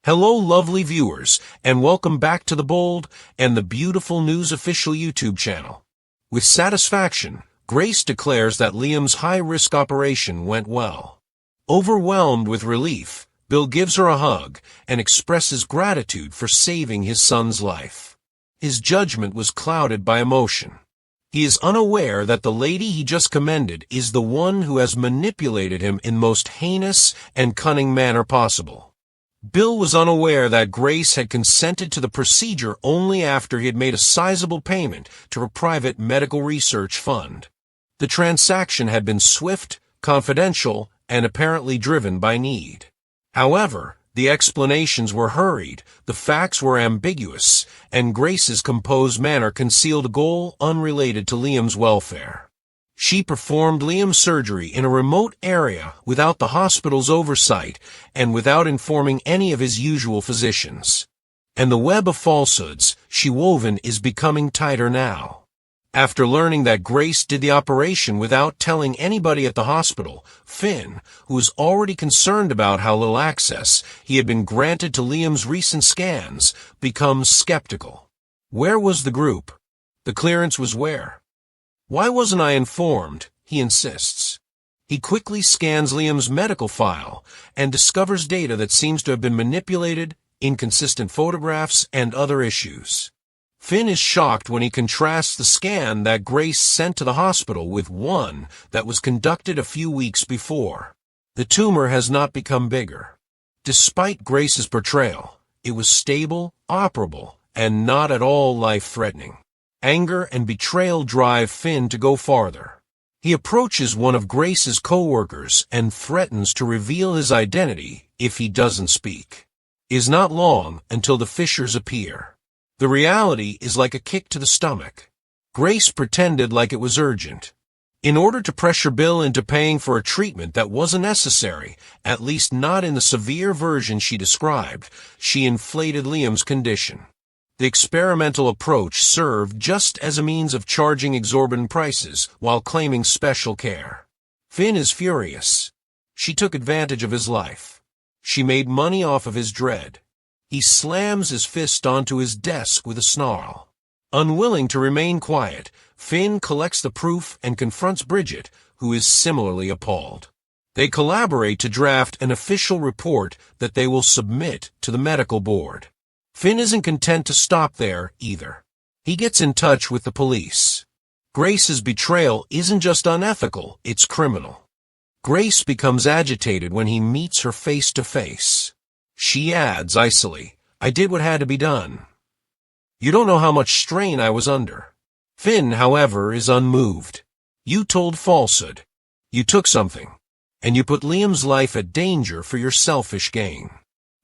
Hello, lovely viewers, and welcome back to the Bold and the Beautiful News official YouTube channel. With satisfaction, Grace declares that Liam's high-risk operation went well. Overwhelmed with relief, Bill gives her a hug and expresses gratitude for saving his son's life. His judgment was clouded by emotion. He is unaware that the lady he just commended is the one who has manipulated him in the most heinous and cunning manner possible. Bill was unaware that Grace had consented to the procedure only after he had made a sizable payment to a private medical research fund. The transaction had been swift, confidential, and apparently driven by need. However, the explanations were hurried, the facts were ambiguous, and Grace's composed manner concealed a goal unrelated to Liam's welfare. She performed Liam's surgery in a remote area without the hospital's oversight and without informing any of his usual physicians. And the web of falsehoods she woven is becoming tighter now. After learning that Grace did the operation without telling anybody at the hospital, Finn, who was already concerned about how little access he had been granted to Liam's recent scans, becomes skeptical. Where was the group? The clearance was where? Why wasn't I informed? He insists. He quickly scans Liam's medical file and discovers data that seems to have been manipulated, inconsistent photographs, and other issues. Finn is shocked when he contrasts the scan that Grace sent to the hospital with one that was conducted a few weeks before. The tumor has not become bigger. Despite Grace's portrayal, it was stable, operable, and not at all life-threatening. Anger and betrayal drive Finn to go farther. He approaches one of Grace's co-workers and threatens to reveal his identity if he doesn't speak. It is not long until the fissures appear. The reality is like a kick to the stomach. Grace pretended like it was urgent. In order to pressure Bill into paying for a treatment that wasn't necessary, at least not in the severe version she described, she inflated Liam's condition. The experimental approach served just as a means of charging exorbitant prices while claiming special care. Finn is furious. She took advantage of his life. She made money off of his dread. He slams his fist onto his desk with a snarl. Unwilling to remain quiet, Finn collects the proof and confronts Bridget, who is similarly appalled. They collaborate to draft an official report that they will submit to the medical board. Finn isn't content to stop there, either. He gets in touch with the police. Grace's betrayal isn't just unethical, it's criminal. Grace becomes agitated when he meets her face to face. She adds icily, "I did what had to be done. You don't know how much strain I was under." Finn, however, is unmoved. "You told falsehood. You took something. And you put Liam's life at danger for your selfish gain."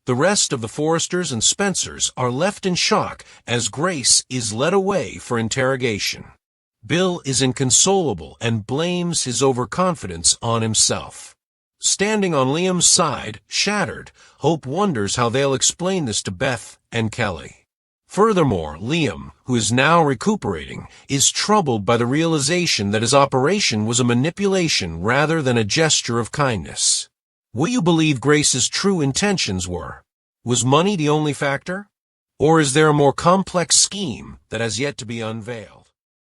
The rest of the Forresters and Spencers are left in shock as Grace is led away for interrogation. Bill is inconsolable and blames his overconfidence on himself. Standing on Liam's side, shattered, Hope wonders how they'll explain this to Beth and Kelly. Furthermore, Liam, who is now recuperating, is troubled by the realization that his operation was a manipulation rather than a gesture of kindness. What do you believe Grace's true intentions were? Was money the only factor? Or is there a more complex scheme that has yet to be unveiled?